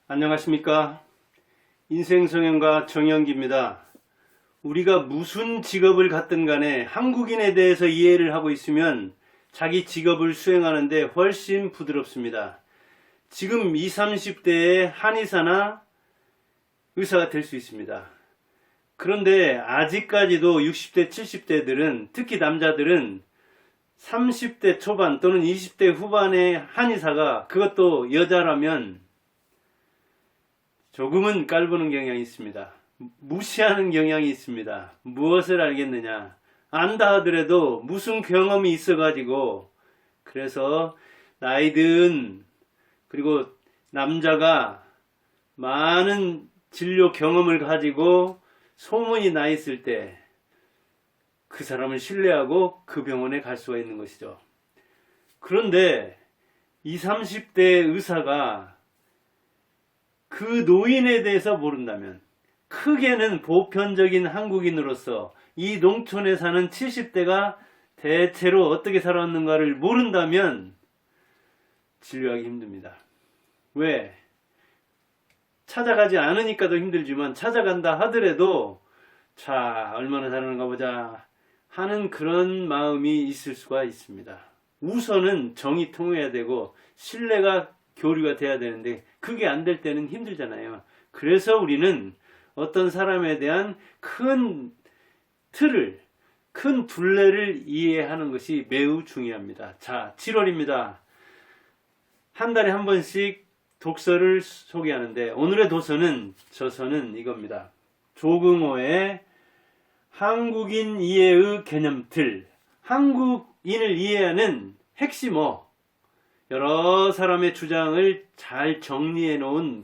안녕하십니까. 인생성형가 정영기입니다. 우리가 무슨 직업을 갖든 간에 한국인에 대해서 이해를 하고 있으면 자기 직업을 수행하는데 훨씬 부드럽습니다. 지금 20, 30대의 한의사나 의사가 될 수 있습니다. 그런데 아직까지도 60대, 70대들은, 특히 남자들은 30대 초반 또는 20대 후반의 한의사가, 그것도 여자라면 조금은 깔보는 경향이 있습니다. 무시하는 경향이 있습니다. 무엇을 알겠느냐? 안다 하더라도 무슨 경험이 있어가지고, 그래서 나이든, 그리고 남자가 많은 진료 경험을 가지고 소문이 나 있을 때 그 사람을 신뢰하고 그 병원에 갈 수가 있는 것이죠. 그런데 20, 30대 의사가 그 노인에 대해서 모른다면, 크게는 보편적인 한국인으로서 이 농촌에 사는 70대가 대체로 어떻게 살았는가를 모른다면 진료하기 힘듭니다. 왜? 찾아가지 않으니까 더 힘들지만, 찾아간다 하더라도 자, 얼마나 살았는가 보자 하는 그런 마음이 있을 수가 있습니다. 우선은 정이 통해야 되고 신뢰가 교류가 돼야 되는데, 그게 안 될 때는 힘들잖아요. 그래서 우리는 어떤 사람에 대한 큰 틀을, 큰 둘레를 이해하는 것이 매우 중요합니다. 자, 7월입니다. 한 달에 한 번씩 독서를 소개하는데, 오늘의 저서는 이겁니다. 조긍호의 한국인 이해의 개념틀, 한국인을 이해하는 핵심어, 여러 사람의 주장을 잘 정리해 놓은,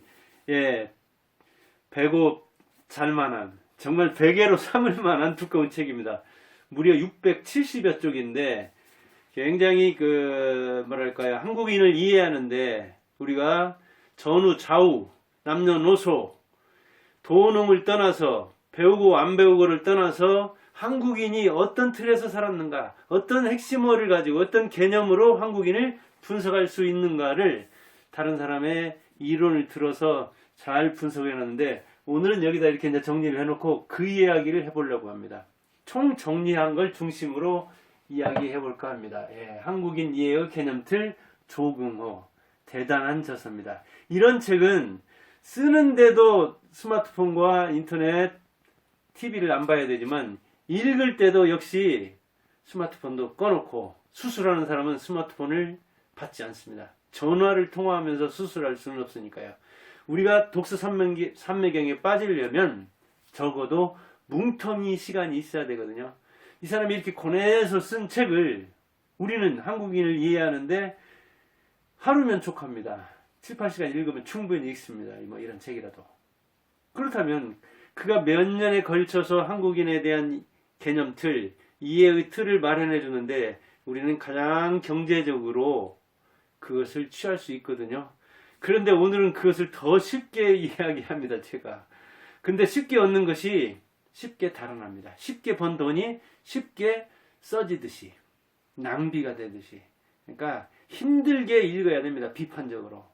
배고 잘만한, 정말 베개로 삼을 만한 두꺼운 책입니다. 무려 670여 쪽인데 굉장히 한국인을 이해하는데, 우리가 전후 좌우 남녀노소 도농을 떠나서, 배우고 안 배우고를 떠나서 한국인이 어떤 틀에서 살았는가, 어떤 핵심어를 가지고 어떤 개념으로 한국인을 분석할 수 있는가를 다른 사람의 이론을 들어서 잘 분석해 놨는데, 오늘은 여기다 이렇게 이제 정리를 해놓고 그 이야기를 해보려고 합니다. 총 정리한 걸 중심으로 이야기해 볼까 합니다. 한국인 이해의 개념틀 조긍호, 대단한 저서입니다. 이런 책은 쓰는데도 스마트폰과 인터넷, TV를 안 봐야 되지만, 읽을 때도 역시 스마트폰도 꺼놓고, 수술하는 사람은 스마트폰을 받지 않습니다. 전화를 통화하면서 수술할 수는 없으니까요. 우리가 독서 삼매경에 빠지려면 적어도 뭉텅이 시간이 있어야 되거든요. 이 사람이 이렇게 고뇌해서 쓴 책을 우리는 한국인을 이해하는데 하루면 족합니다. 7, 8시간 읽으면 충분히 읽습니다. 이런 책이라도. 그렇다면 그가 몇 년에 걸쳐서 한국인에 대한 개념틀, 이해의 틀을 마련해 주는데, 우리는 가장 경제적으로 그것을 취할 수 있거든요. 그런데 오늘은 그것을 더 쉽게 이야기합니다, 제가. 근데 쉽게 얻는 것이 쉽게 달아납니다. 쉽게 번 돈이 쉽게 써지듯이, 낭비가 되듯이. 그러니까 힘들게 읽어야 됩니다, 비판적으로.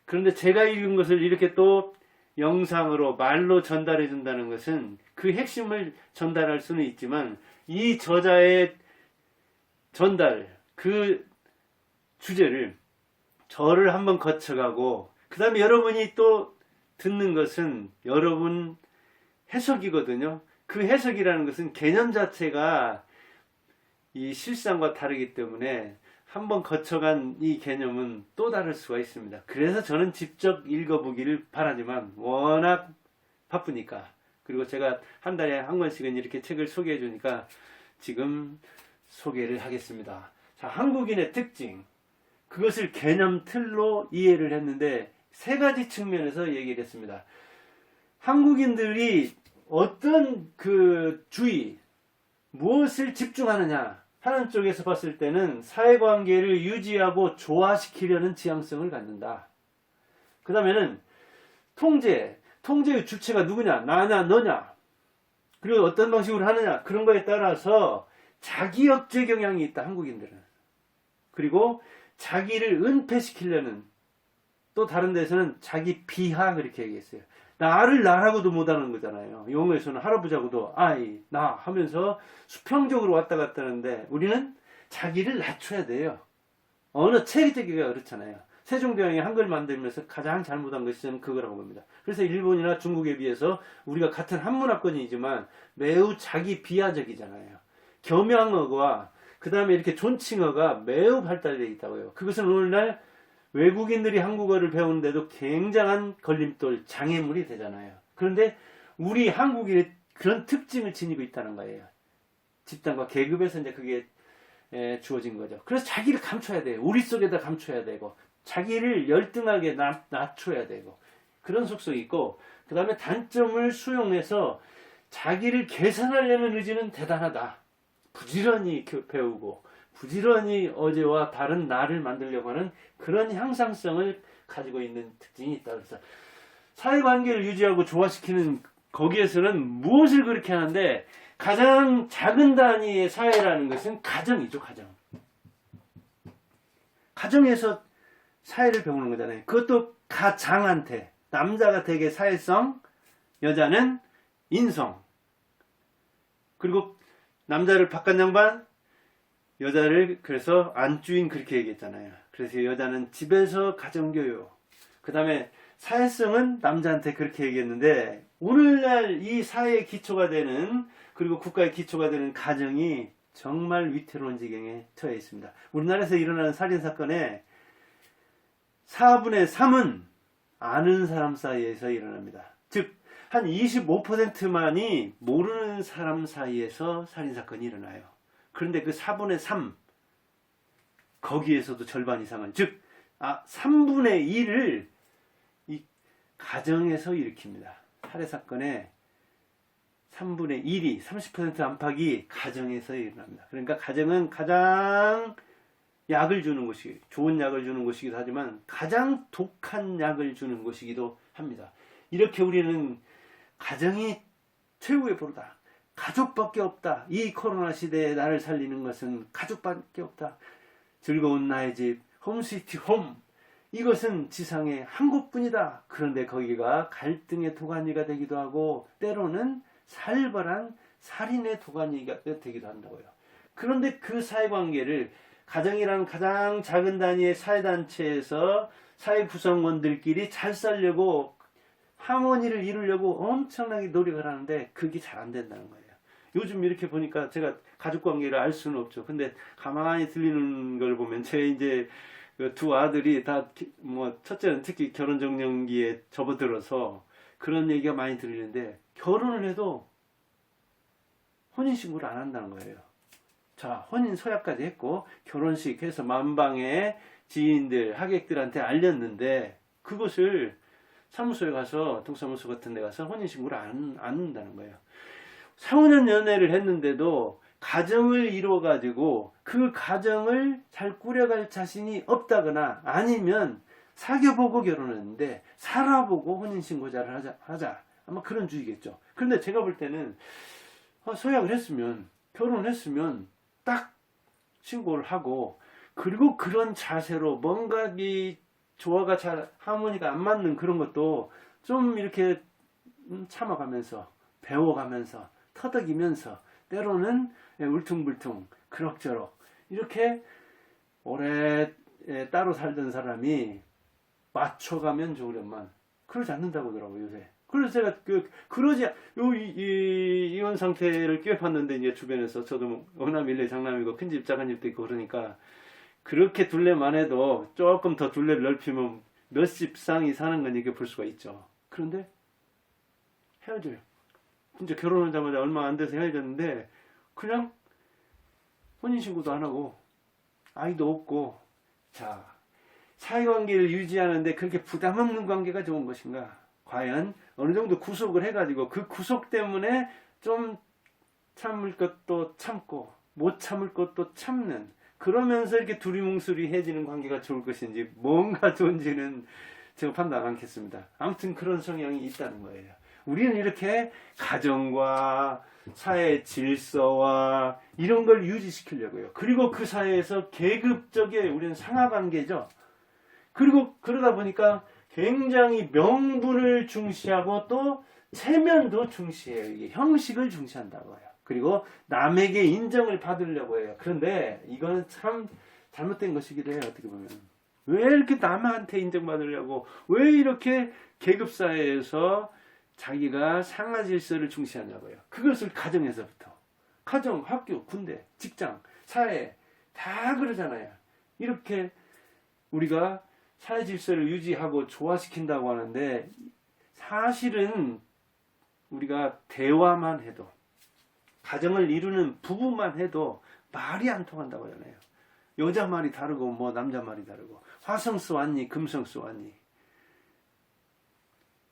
그런데 제가 읽은 것을 이렇게 또 영상으로, 말로 전달해 준다는 것은 그 핵심을 전달할 수는 있지만, 이 저자의 전달, 그 주제를 저를 한번 거쳐가고, 그 다음에 여러분이 또 듣는 것은 여러분 해석이거든요. 그 해석이라는 것은 개념 자체가 이 실상과 다르기 때문에 한번 거쳐간 이 개념은 또 다를 수가 있습니다. 그래서 저는 직접 읽어보기를 바라지만 워낙 바쁘니까, 그리고 제가 한 달에 한 권씩은 이렇게 책을 소개해 주니까 지금 소개를 하겠습니다. 자, 한국인의 특징, 그것을 개념 틀로 이해를 했는데 세 가지 측면에서 얘기를 했습니다. 한국인들이 어떤 무엇을 집중하느냐 하는 쪽에서 봤을 때는 사회관계를 유지하고 조화시키려는 지향성을 갖는다. 그 다음에는 통제의 주체가 누구냐, 나냐 너냐, 그리고 어떤 방식으로 하느냐, 그런 거에 따라서 자기 억제 경향이 있다, 한국인들은. 그리고 자기를 은폐시키려는 또 다른 데서는 자기 비하 그렇게 얘기했어요. 나를 나라고도 못하는 거잖아요. 영어에서는 할아버지하고도 아이, 나 하면서 수평적으로 왔다 갔다 하는데 우리는 자기를 낮춰야 돼요. 어느 체리대기가 그렇잖아요. 세종대왕이 한글 만들면서 가장 잘못한 것이 저는 그거라고 봅니다. 그래서 일본이나 중국에 비해서 우리가 같은 한문화권이지만 매우 자기 비하적이잖아요. 겸양어가 그 다음에 이렇게 존칭어가 매우 발달되어 있다고요. 그것은 오늘날 외국인들이 한국어를 배우는데도 굉장한 걸림돌, 장애물이 되잖아요. 그런데 우리 한국인이 그런 특징을 지니고 있다는 거예요. 집단과 계급에서 이제 그게 주어진 거죠. 그래서 자기를 감춰야 돼요. 우리 속에다 감춰야 되고 자기를 열등하게 낮춰야 되고 그런 속성이 있고 그 다음에 단점을 수용해서 자기를 개선하려는 의지는 대단하다. 부지런히 배우고 부지런히 어제와 다른 나를 만들려고 하는 그런 향상성을 가지고 있는 특징이 있다. 그래서 사회관계를 유지하고 조화시키는 거기에서는 무엇을 그렇게 하는데 가장 작은 단위의 사회라는 것은 가정이죠. 가정에서 사회를 배우는 거잖아요. 그것도 가장한테 남자가 되게 사회성, 여자는 인성. 그리고 남자를 바깥양반, 여자를 그래서 안주인 그렇게 얘기했잖아요. 그래서 여자는 집에서 가정교육. 그 다음에 사회성은 남자한테 그렇게 얘기했는데 오늘날 이 사회의 기초가 되는 그리고 국가의 기초가 되는 가정이 정말 위태로운 지경에 처해 있습니다. 우리나라에서 일어나는 살인사건의 4분의 3은 아는 사람 사이에서 일어납니다. 즉, 한 25%만이 모르는 사람 사이에서 살인사건이 일어나요. 그런데 그 4분의 3, 거기에서도 절반 이상은, 즉, 3분의 1을 이 가정에서 일으킵니다. 살해사건의 3분의 1이, 30% 안팎이 가정에서 일어납니다. 그러니까 가정은 가장 약을 주는 곳이, 좋은 약을 주는 곳이기도 하지만 가장 독한 약을 주는 곳이기도 합니다. 이렇게 우리는 가정이 최후의 보루다. 가족밖에 없다. 이 코로나 시대에 나를 살리는 것은 가족밖에 없다. 즐거운 나의 집, 홈스위트 홈. 이것은 지상에 한 곳뿐이다. 그런데 거기가 갈등의 도가니가 되기도 하고 때로는 살벌한 살인의 도가니가 되기도 한다고요. 그런데 그 사회관계를 가정이란 가장 작은 단위의 사회단체에서 사회 구성원들끼리 잘 살려고 하모니를 이루려고 엄청나게 노력을 하는데 그게 잘 안 된다는 거예요. 요즘 이렇게 보니까 제가 가족관계를 알 수는 없죠. 근데 가만히 들리는 걸 보면 제 이제 그 두 아들이 다 뭐 첫째는 특히 결혼정년기에 접어들어서 그런 얘기가 많이 들리는데 결혼을 해도 혼인신고를 안 한다는 거예요. 자, 혼인 서약까지 했고 결혼식 해서 만방의 지인들, 하객들한테 알렸는데 그것을 사무소에 가서 동사무소 같은 데 가서 혼인신고를 안 한다는 거예요. 4, 5년 연애를 했는데도 가정을 이루어가지고 그 가정을 잘 꾸려갈 자신이 없다거나 아니면 사귀어보고 결혼했는데 살아보고 혼인신고자를 하자. 아마 그런 주의겠죠. 그런데 제가 볼 때는 서약을 했으면 결혼을 했으면 딱 신고를 하고 그리고 그런 자세로 뭔가 이 조화가 잘 하모니가 안 맞는 그런 것도 좀 이렇게 참아가면서 배워가면서 터득이면서 때로는 울퉁불퉁 그럭저럭 이렇게 오래 따로 살던 사람이 맞춰가면 좋으련만 그러지 않는다고 하더라고요 요새. 그래서 제가 이혼 상태를 꿰봤는데 이제 주변에서 저도 어남 일례 장남이고 큰집 작은집도 있고 그러니까 그렇게 둘레만 해도 조금 더 둘레를 넓히면 몇십 쌍이 사는 건 이렇게 볼 수가 있죠. 그런데 헤어져요. 진짜 결혼하자마자 얼마 안 돼서 헤어졌는데 그냥 혼인신고도 안 하고 아이도 없고 자 사회관계를 유지하는데 그렇게 부담 없는 관계가 좋은 것인가? 과연 어느 정도 구속을 해가지고 그 구속 때문에 좀 참을 것도 참고 못 참을 것도 참는 그러면서 이렇게 두리뭉술이해지는 관계가 좋을 것인지 뭔가 좋은지는 제가 판단 않겠습니다. 아무튼 그런 성향이 있다는 거예요. 우리는 이렇게 가정과 사회 질서와 이런 걸 유지시키려고요. 그리고 그 사회에서 계급적인 우리는 상하관계죠. 그리고 그러다 보니까 굉장히 명분을 중시하고 또 체면도 중시해요. 이게 형식을 중시한다고 해요. 그리고 남에게 인정을 받으려고 해요. 그런데 이건 참 잘못된 것이기도 해요. 어떻게 보면. 왜 이렇게 남한테 인정받으려고, 왜 이렇게 계급사회에서 자기가 상하 질서를 중시하냐고요. 그것을 가정에서부터. 가정, 학교, 군대, 직장, 사회 다 그러잖아요. 이렇게 우리가 사회 질서를 유지하고 조화시킨다고 하는데 사실은 우리가 대화만 해도, 가정을 이루는 부부만 해도 말이 안 통한다고 하잖아요. 여자 말이 다르고 뭐 남자 말이 다르고, 화성수 왔니 금성수 왔니,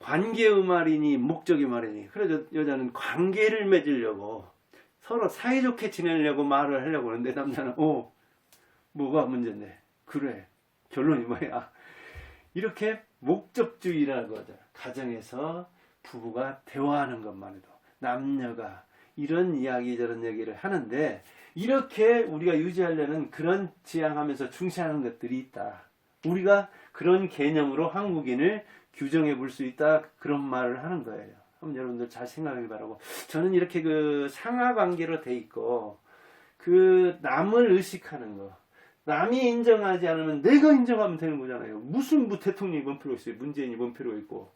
관계의 말이니 목적의 말이니. 그래서 여자는 관계를 맺으려고 서로 사이좋게 지내려고 말을 하려고 하는데 남자는 뭐가 문제인데, 그래 결론이 뭐야, 이렇게 목적주의라고 하죠. 가정에서 부부가 대화하는 것만 해도 남녀가 이런 이야기 저런 얘기를 하는데, 이렇게 우리가 유지하려는 그런 지향하면서 중시하는 것들이 있다. 우리가 그런 개념으로 한국인을 규정해 볼 수 있다. 그런 말을 하는 거예요. 한번 여러분들 잘 생각하기 바라고. 저는 이렇게 그 상하 관계로 돼 있고, 그 남을 의식하는 거, 남이 인정하지 않으면 내가 인정하면 되는 거잖아요. 무슨 대통령이 뭔 필요가 있어요. 문재인이 뭔 필요가 있고,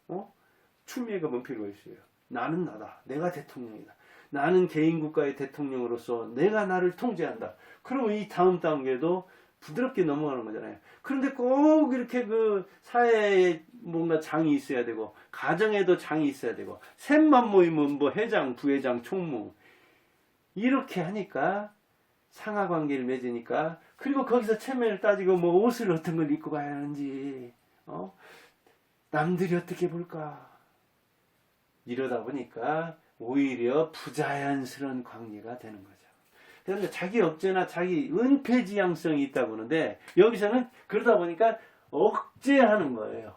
추미애가 뭔 필요가 있어요. 나는 나다. 내가 대통령이다. 나는 개인국가의 대통령으로서 내가 나를 통제한다. 그러면 이 다음 단계도 부드럽게 넘어가는 거잖아요. 그런데 꼭 이렇게 그 사회에 뭔가 장이 있어야 되고, 가정에도 장이 있어야 되고, 셋만 모이면 뭐 회장, 부회장, 총무, 이렇게 하니까 상하 관계를 맺으니까, 그리고 거기서 체면을 따지고 뭐 옷을 어떤 걸 입고 가야 하는지, 남들이 어떻게 볼까, 이러다 보니까 오히려 부자연스러운 관계가 되는 거죠. 그런데 자기 억제나 자기 은폐지향성이 있다고 하는데, 여기서는 그러다 보니까 억제하는 거예요.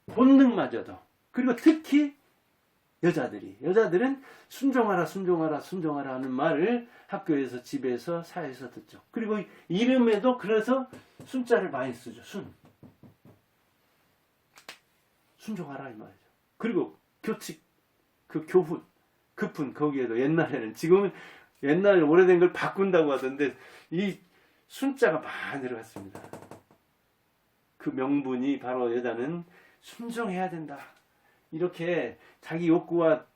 본능마저도. 그리고 특히 여자들은 순종하라 순종하라 순종하라 하는 말을 학교에서, 집에서, 사회에서 듣죠. 그리고 이름에도 그래서 순자를 많이 쓰죠. 순종하라 이 말이죠. 그리고 교칙, 그 교훈, 급훈, 거기에도 옛날에는, 지금은 옛날 오래된 걸 바꾼다고 하던데 이 순자가 많이 들어갔습니다. 그 명분이 바로 여자는 순종해야 된다. 이렇게 자기 욕구와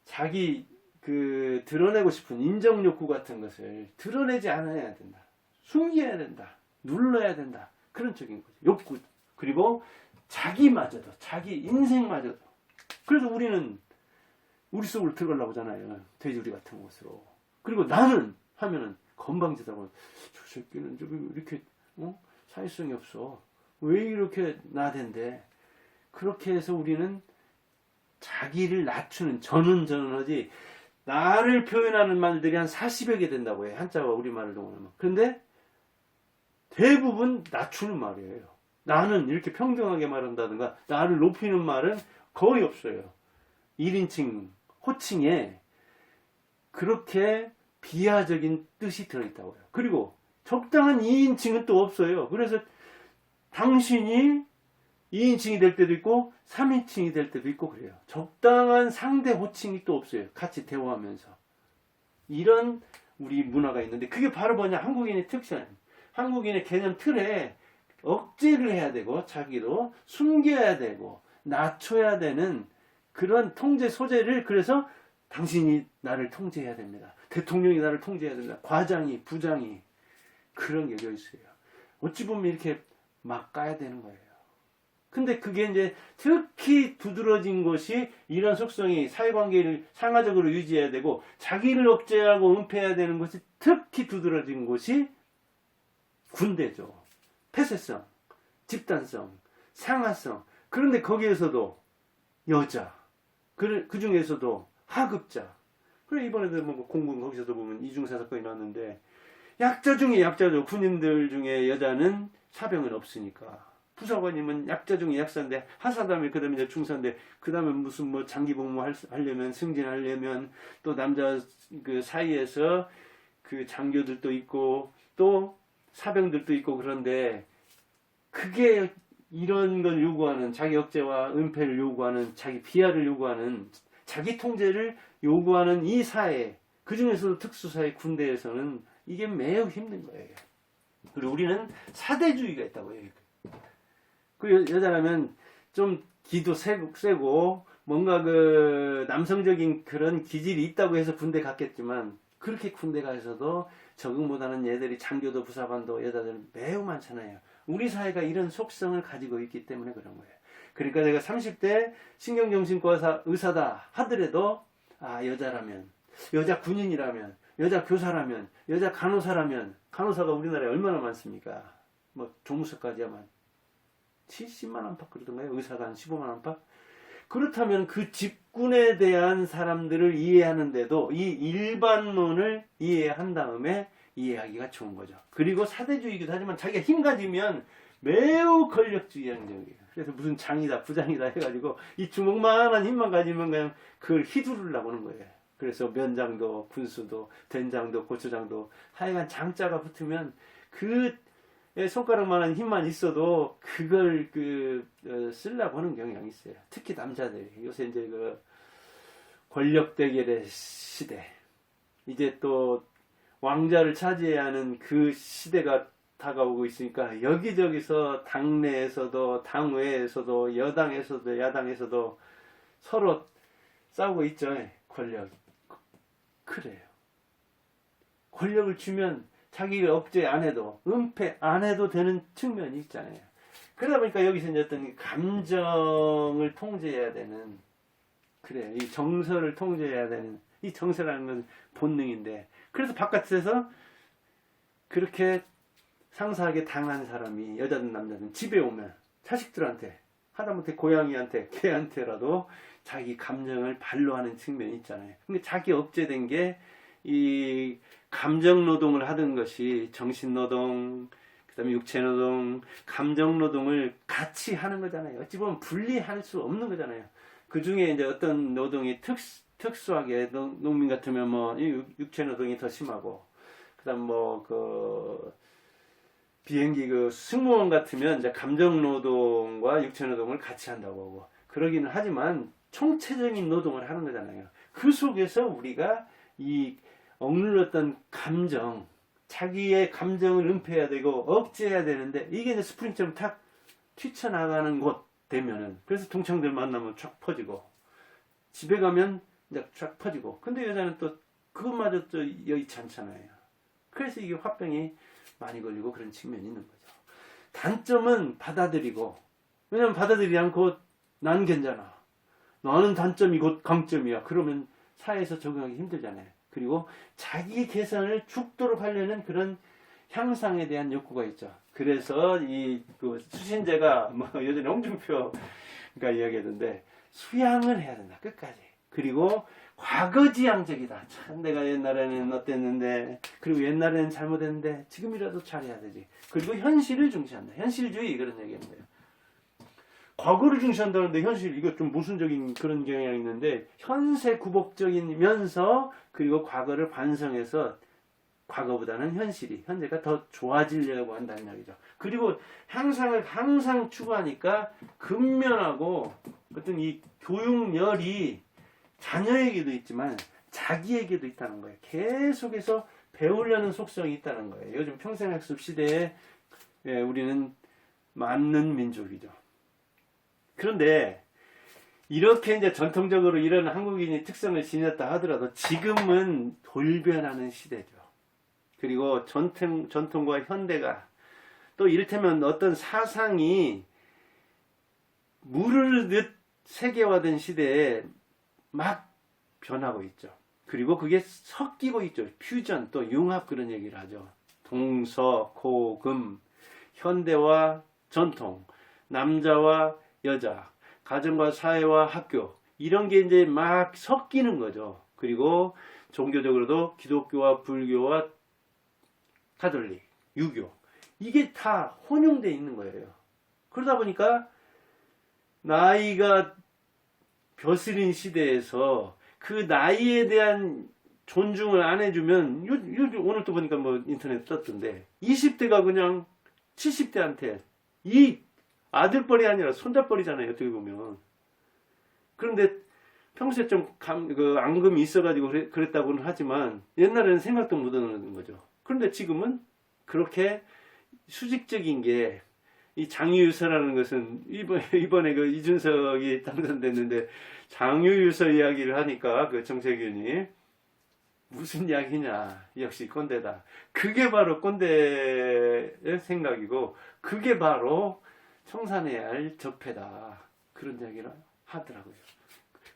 자기 그 드러내고 싶은 인정 욕구 같은 것을 드러내지 않아야 된다. 숨겨야 된다. 눌러야 된다. 그런 쪽인 거죠. 욕구. 그리고 자기마저도, 자기 인생마저도. 그래서 우리는 우리 속으로 들어가려고 하잖아요. 돼지우리 같은 곳으로. 그리고 나는 하면은 건방지다고, 저 새끼는 좀 이렇게 사회성이 없어. 왜 이렇게 나댄데. 그렇게 해서 우리는 자기를 낮추는, 전은하지, 나를 표현하는 말들이 한 40여 개 된다고 해요. 한자와 우리말을 동원하면. 그런데 대부분 낮추는 말이에요. 나는 이렇게 평등하게 말한다든가 나를 높이는 말은 거의 없어요. 1인칭, 호칭에 그렇게 비하적인 뜻이 들어있다고 해요. 그리고 적당한 2인칭은 또 없어요. 그래서 당신이 2인칭이 될 때도 있고 3인칭이 될 때도 있고 그래요. 적당한 상대 호칭이 또 없어요. 같이 대화하면서. 이런 우리 문화가 있는데, 그게 바로 뭐냐, 한국인의 특징, 한국인의 개념 틀에 억제를 해야 되고 자기도 숨겨야 되고 낮춰야 되는 그런 통제 소재를, 그래서 당신이 나를 통제해야 됩니다. 대통령이 나를 통제해야 됩니다. 과장이, 부장이, 그런 게 있어요. 어찌 보면 이렇게 막 까야 되는 거예요. 근데 그게 이제 특히 두드러진 것이, 이런 속성이 사회관계를 상하적으로 유지해야 되고 자기를 억제하고 은폐해야 되는 것이 특히 두드러진 것이 군대죠. 폐쇄성, 집단성, 상하성. 그런데 거기에서도 여자, 그 중에서도 하급자. 그래, 이번에도 뭐 공군 거기서도 보면 이중사 사건이 나왔는데, 약자 중에 약자죠. 군인들 중에 여자는 사병은 없으니까. 부사관님은 약자 중에 약사인데, 하사다음에 그 다음에 이제 중사인데, 그 다음에 무슨 뭐 장기 복무 하려면, 승진하려면 또 남자 그 사이에서 그 장교들도 있고 또 사병들도 있고, 그런데 그게 이런 걸 요구하는, 자기 억제와 은폐를 요구하는, 자기 비하를 요구하는, 자기 통제를 요구하는 이 사회, 그 중에서도 특수사회 군대에서는 이게 매우 힘든 거예요. 그리고 우리는 사대주의가 있다고 해요. 그 여자라면 좀 기도 세고 뭔가 그 남성적인 그런 기질이 있다고 해서 군대 갔겠지만, 그렇게 군대 가서도 적응 못하는 얘들이 장교도 부사관도 여자들은 매우 많잖아요. 우리 사회가 이런 속성을 가지고 있기 때문에 그런 거예요. 그러니까 내가 30대 신경정신과 의사다 하더라도, 아, 여자라면, 여자 군인이라면, 여자 교사라면, 여자 간호사라면, 간호사가 우리나라에 얼마나 많습니까? 뭐 조무사까지 하면 70만 안팎 그러던가요? 의사가 한 15만 안팎? 그렇다면 그 직군에 대한 사람들을 이해하는데도 이 일반론을 이해한 다음에 이해하기가 좋은 거죠. 그리고 사대주의이기도 하지만 자기가 힘 가지면 매우 권력주의형적이에요. 그래서 무슨 장이다 부장이다 해가지고 이 주먹만한 힘만 가지면 그냥 그걸 휘두르려고 하는 거예요. 그래서 면장도 군수도 된장도 고추장도 하여간 장자가 붙으면 그 손가락만한 힘만 있어도 그걸 쓰려고 하는 경향이 있어요. 특히 남자들이 요새 이제 그 권력 대결의 시대, 이제 또 왕자를 차지해야 하는 그 시대가 다가오고 있으니까 여기저기서 당내에서도 당외에서도 여당에서도 야당에서도 서로 싸우고 있죠. 권력. 그래요. 권력을 주면 자기가 억제 안 해도 은폐 안 해도 되는 측면이 있잖아요. 그러다 보니까 여기서 이제 어떤 감정을 통제해야 되는, 그래요. 이 정서를 통제해야 되는, 이 정서라는 건 본능인데, 그래서 바깥에서 그렇게 상사에게 당한 사람이 여자든 남자든 집에 오면 자식들한테, 하다못해 고양이한테 개한테라도 자기 감정을 발로하는 측면이 있잖아요. 근데 자기 억제된 게 이 감정 노동을 하던 것이 정신 노동, 그다음에 육체 노동, 감정 노동을 같이 하는 거잖아요. 어찌 보면 분리할 수 없는 거잖아요. 그 중에 이제 어떤 노동이 특수하게 농민 같으면 뭐 육체 노동이 더 심하고, 그다음 뭐 그 비행기 그 승무원 같으면 이제 감정 노동과 육체 노동을 같이 한다고 하고, 그러기는 하지만 총체적인 노동을 하는 거잖아요. 그 속에서 우리가 이 억눌렀던 감정, 자기의 감정을 은폐해야 되고 억제해야 되는데, 이게 이제 스프링처럼 탁 튀쳐나가는 곳 되면은, 그래서 동창들 만나면 쫙 퍼지고, 집에 가면 이제 쫙 퍼지고, 근데 여자는 또 그것마저 또 여의치 않잖아요. 그래서 이게 화병이 많이 걸리고 그런 측면이 있는 거죠. 단점은 받아들이고, 왜냐면 받아들이지 않고 난 괜찮아, 너는 단점이 곧 강점이야, 그러면 사회에서 적응하기 힘들잖아요. 그리고 자기 개선을 죽도록 하려는 그런 향상에 대한 욕구가 있죠. 그래서 그 수신제가 뭐 예전에 홍준표가 이야기하던데, 수양을 해야 된다, 끝까지. 그리고 과거지향적이다. 참 내가 옛날에는 어땠는데, 그리고 옛날에는 잘못했는데 지금이라도 잘해야 되지. 그리고 현실을 중시한다. 현실주의, 그런 얘기하는 거예요. 과거를 중시한다는데 현실, 이거 좀 모순적인 그런 경향이 있는데, 현세 구복적이면서 그리고 과거를 반성해서 과거보다는 현재가 더 좋아지려고 한다는 이야기죠. 그리고 향상을 항상 추구하니까 근면하고 어떤 이 교육열이 자녀에게도 있지만 자기에게도 있다는 거예요. 계속해서 배우려는 속성이 있다는 거예요. 요즘 평생학습 시대에 우리는 맞는 민족이죠. 그런데 이렇게 이제 전통적으로 이런 한국인이 특성을 지녔다 하더라도 지금은 돌변하는 시대죠. 그리고 전통과 현대가, 또 이를테면 어떤 사상이 물을 넣듯 세계화된 시대에 막 변하고 있죠. 그리고 그게 섞이고 있죠. 퓨전, 또 융합, 그런 얘기를 하죠. 동서고금, 현대와 전통, 남자와 여자, 가정과 사회와 학교, 이런 게 이제 막 섞이는 거죠. 그리고 종교적으로도 기독교와 불교와 가톨릭, 유교, 이게 다 혼용되어 있는 거예요. 그러다 보니까 나이가 벼슬인 시대에서 그 나이에 대한 존중을 안 해주면, 오늘 또 보니까 뭐 인터넷 떴던데 20대가 그냥 70대한테 이 아들뻘이 아니라 손자뻘이잖아요, 어떻게 보면. 그런데 평소에 좀 앙금이 있어가지고 그랬다고는 하지만 옛날에는 생각도 못하는 거죠. 그런데 지금은 그렇게 수직적인 게, 이 장유유서라는 것은 이번에 그 이준석이 당선됐는데 장유유서 이야기를 하니까 그 정세균이 무슨 이야기냐, 역시 꼰대다. 그게 바로 꼰대의 생각이고 그게 바로 청산해야 할 적폐다, 그런 이야기를 하더라고요.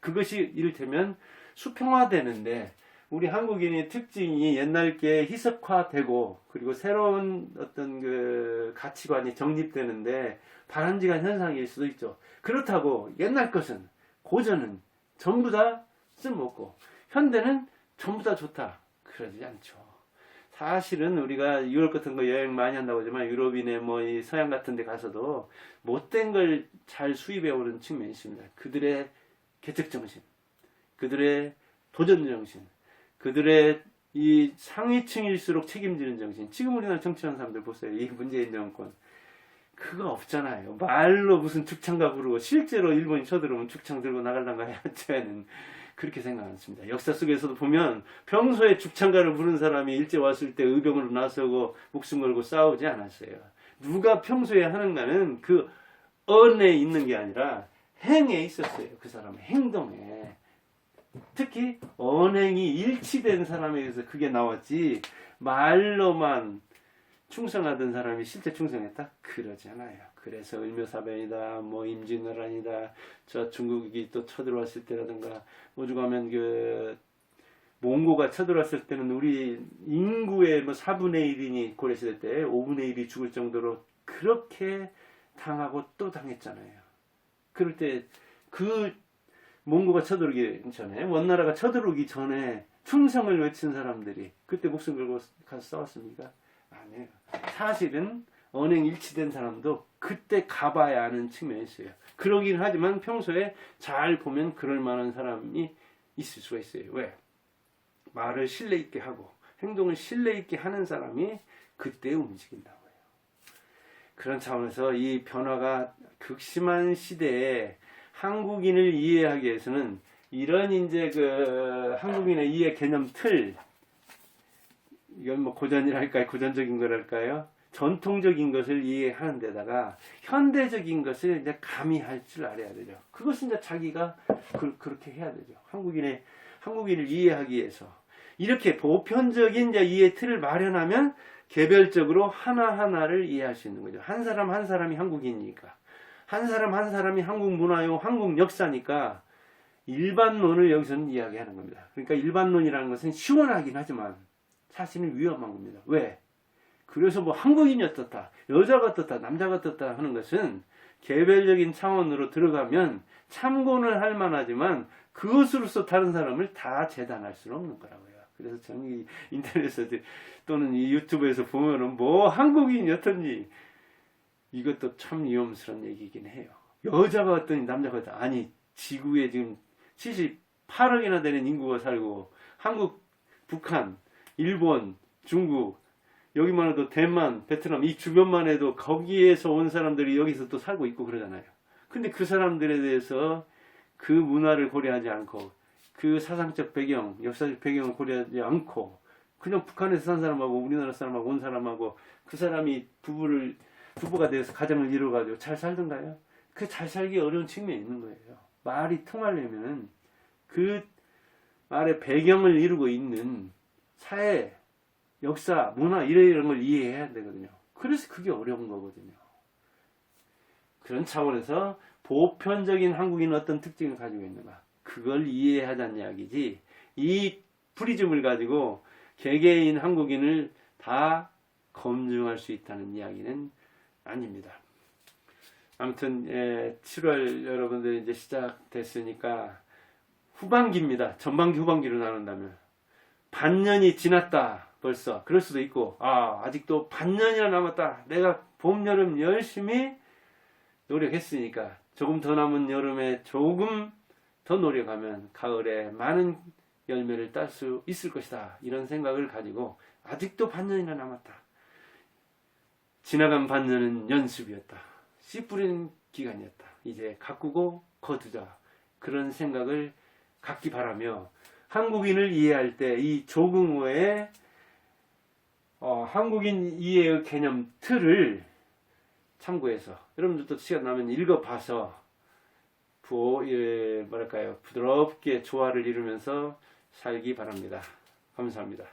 그것이 이를테면 수평화되는데, 우리 한국인의 특징이 옛날 게 희석화되고 그리고 새로운 어떤 그 가치관이 정립되는데 바람직한 현상일 수도 있죠. 그렇다고 옛날 것은, 고전은 전부 다 쓸모없고 현대는 전부 다 좋다, 그러지 않죠. 사실은 우리가 유럽 같은 거 여행 많이 한다고 하지만 유럽이네 뭐 이 서양 같은 데 가서도 못된 걸 잘 수입해 오는 측면이 있습니다. 그들의 개척정신, 그들의 도전정신, 그들의 이 상위층일수록 책임지는 정신. 지금 우리나라 정치하는 사람들 보세요. 이 문재인 정권 그거 없잖아요. 말로 무슨 죽창가 부르고 실제로 일본이 쳐들어오면 죽창 들고 나갈란가 해야지는 그렇게 생각 않습니다. 역사 속에서도 보면 평소에 죽창가를 부른 사람이 일제 왔을 때 의병으로 나서고 목숨 걸고 싸우지 않았어요. 누가 평소에 하는가는 그 언에 있는 게 아니라 행에 있었어요. 그 사람의 행동에. 특히 언행이 일치된 사람에 의해서 그게 나왔지, 말로만 충성하던 사람이 실제 충성했다? 그러지 않아요. 그래서 을묘사변이다, 뭐 임진왜란이다, 저 중국이 또 쳐들어왔을 때라든가, 오죽하면 그 몽고가 쳐들어왔을 때는 우리 인구의 뭐 4분의 1인이 고려시대 때 5분의 1이 죽을 정도로 그렇게 당하고 또 당했잖아요. 그럴 때 그 몽고가 쳐들어오기 전에, 원나라가 쳐들어오기 전에 충성을 외친 사람들이 그때 목숨 걸고 가서 싸웠습니까? 아니에요. 사실은 언행 일치된 사람도 그때 가봐야 하는 측면이 있어요. 그러긴 하지만 평소에 잘 보면 그럴 만한 사람이 있을 수가 있어요. 왜? 말을 신뢰 있게 하고 행동을 신뢰 있게 하는 사람이 그때 움직인다고요. 그런 차원에서 이 변화가 극심한 시대에 한국인을 이해하기 위해서는 이런 이제 그 한국인의 이해 개념 틀, 이건 뭐 고전이랄까요? 고전적인 거랄까요? 전통적인 것을 이해하는 데다가 현대적인 것을 이제 가미할 줄 알아야 되죠. 그것은 이제 자기가 그렇게 해야 되죠. 한국인을 이해하기 위해서. 이렇게 보편적인 이제 이해 틀을 마련하면 개별적으로 하나하나를 이해할 수 있는 거죠. 한 사람 한 사람이 한국인이니까. 한 사람 한 사람이 한국 문화요, 한국 역사니까 일반론을 여기서는 이야기하는 겁니다. 그러니까 일반론이라는 것은 시원하긴 하지만 사실은 위험한 겁니다. 왜? 그래서 뭐 한국인이 어떻다, 여자가 어떻다, 남자가 어떻다 하는 것은 개별적인 차원으로 들어가면 참고는 할 만하지만 그것으로서 다른 사람을 다 재단할 수는 없는 거라고요. 그래서 저는 이 인터넷에서 또는 이 유튜브에서 보면은 뭐 한국인이 어떤지, 이것도 참 위험스러운 얘기이긴 해요. 여자가 어떠니 남자가 어떠니, 아니 지구에 지금 78억이나 되는 인구가 살고 한국, 북한, 일본, 중국, 여기만 해도 대만, 베트남 이 주변만 해도 거기에서 온 사람들이 여기서 또 살고 있고 그러잖아요. 근데 그 사람들에 대해서 그 문화를 고려하지 않고 그 사상적 배경, 역사적 배경을 고려하지 않고 그냥 북한에서 산 사람하고 우리나라 사람하고 온 사람하고 그 사람이 부부가 돼서 가정을 이루어가지고 잘 살던가요? 그 잘 살기 어려운 측면이 있는 거예요. 말이 통하려면 그 말의 배경을 이루고 있는 사회, 역사, 문화 이런 걸 이해해야 되거든요. 그래서 그게 어려운 거거든요. 그런 차원에서 보편적인 한국인은 어떤 특징을 가지고 있는가, 그걸 이해하자는 이야기지, 이 프리즘을 가지고 개개인 한국인을 다 검증할 수 있다는 이야기는 아닙니다. 아무튼 7월 여러분들 이제 시작됐으니까 후반기입니다. 전반기 후반기로 나눈다면 반년이 지났다 벌써, 그럴 수도 있고, 아직도 반년이나 남았다, 내가 봄 여름 열심히 노력했으니까 조금 더 남은 여름에 조금 더 노력하면 가을에 많은 열매를 딸 수 있을 것이다, 이런 생각을 가지고 아직도 반년이나 남았다, 지나간 반년은 연습이었다, 씨 뿌리는 기간이었다. 이제 가꾸고 거두자. 그런 생각을 갖기 바라며 한국인을 이해할 때 이 조궁호의 한국인 이해의 개념 틀을 참고해서 여러분들도 시간 나면 읽어봐서 뭐랄까요, 부드럽게 조화를 이루면서 살기 바랍니다. 감사합니다.